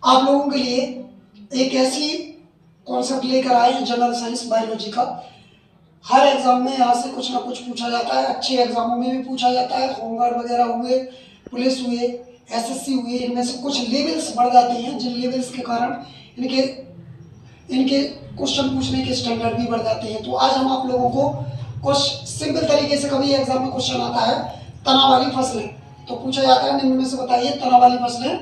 आप लोगों के लिए एक ऐसी कॉन्सेप्ट लेकर आए हैं जनरल साइंस बायोलॉजी का। हर एग्जाम में यहाँ से कुछ ना कुछ पूछा जाता है, अच्छे एग्जामों में भी पूछा जाता है। होमगार्ड वगैरह हुए, पुलिस हुए, एसएससी हुए, इनमें से कुछ लेवल्स बढ़ जाते हैं जिन लेवल्स के कारण इनके क्वेश्चन पूछने के स्टैंडर्ड भी बढ़ जाते हैं। तो आज हम आप लोगों को कुछ सिंपल तरीके से, कभी एग्जाम में क्वेश्चन आता है तना वाली फसलें, तो पूछा जाता है निम्न में से बताइए तना वाली फसलें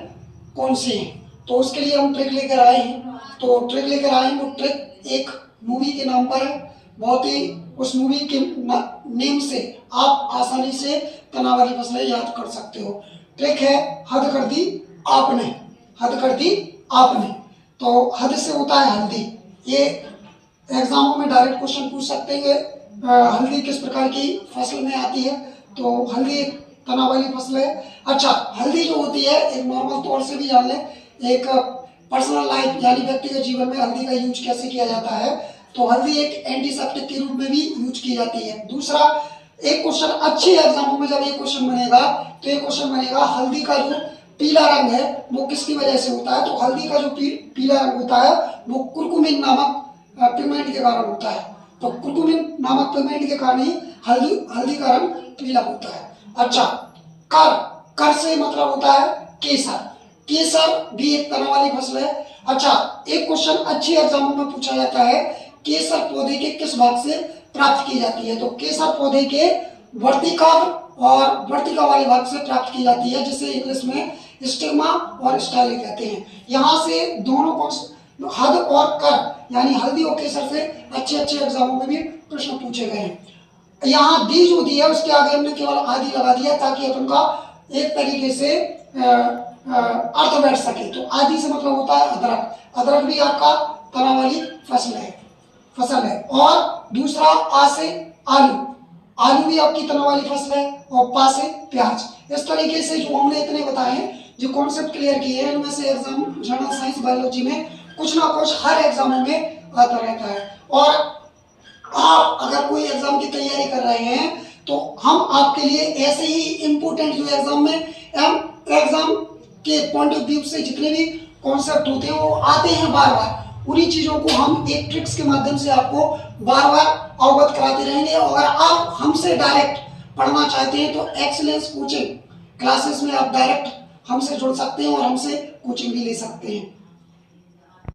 कौन सी हैं। तो उसके लिए हम ट्रिक लेकर आए हैं। तो ट्रिक लेकर आए हैं, वो ट्रिक एक मूवी के नाम पर है। बहुत ही उस मूवी के नेम से आप आसानी से तना वाली फसलें याद कर सकते हो। ट्रिक है हद कर दी आपने, हद कर दी आपने। तो हद से होता है हल्दी। ये एग्जामों में डायरेक्ट क्वेश्चन पूछ सकते हैं, हल्दी किस प्रकार की फसल में आती है। तो हल्दी एक तना वाली फसल है। अच्छा, हल्दी जो होती है एक नॉर्मल तौर से भी जान लें, एक पर्सनल लाइफ यानी व्यक्तिगत जीवन में हल्दी का यूज कैसे किया जाता है। तो हल्दी एक एंटीसेप्टिक के रूप में भी यूज की जाती है। दूसरा, एक क्वेश्चन अच्छे एग्जामों में जब ये क्वेश्चन बनेगा तो ये क्वेश्चन बनेगा हल्दी का जो पीला रंग है वो किसकी वजह से होता है। तो हल्दी का जो पीला रंग होता है वो कुरकुमिन नामक पिगमेंट के कारण होता है। तो कुरकुमिन नामक पिगमेंट के कारण ही हल्दी का रंग पीला होता है। अच्छा, कर, कर से मतलब होता है केसर। केसर भी एक तना वाली फसल है। अच्छा, एक क्वेश्चन अच्छे एग्जामों में पूछा जाता है केसर पौधे के किस भाग से प्राप्त की जाती है। तो केसर पौधे के वर्तिकाग्र और वर्तिका वाले भाग से प्राप्त की जाती है, जिसे इंग्लिश में स्टिग्मा और स्टाइल कहते हैं। यहाँ से दोनों को हद और कर यानी हल्दी और केसर से अच्छे एग्जामों में भी प्रश्न पूछे गए हैं। यहाँ दी जो दी है उसके आगे हमने केवल आदि लगा दिया ताकि अपन का एक तरीके से अर्थ बैठ सके। तो आदि से मतलब होता है अदरक। अदरक भी आपका तना वाली फसल है। और दूसरा, आ से आलू, आलू भी आपकी तना वाली फसल है। और पा से प्याज। इस तरीके से जो हमने इतने बताए हैं, जो कॉन्सेप्ट क्लियर किए हैं, इनमें से एग्जाम जनरल साइंस बायोलॉजी में कुछ ना कुछ हर एग्जामों में आता रहता है। और आप अगर कोई एग्जाम की तैयारी कर रहे हैं तो हम आपके लिए ऐसे ही इम्पोर्टेंट जो एग्जाम में एग्जाम के पॉइंट ऑफ व्यू से जितने भी कॉन्सेप्ट होते हैं वो आते हैं बार बार, उन्हीं चीजों को हम एक ट्रिक्स के माध्यम से आपको बार बार अवगत कराते रहेंगे। अगर आप हमसे डायरेक्ट पढ़ना चाहते हैं तो एक्सीलेंस कोचिंग क्लासेस में आप डायरेक्ट हमसे जुड़ सकते हैं और हमसे कोचिंग भी ले सकते हैं।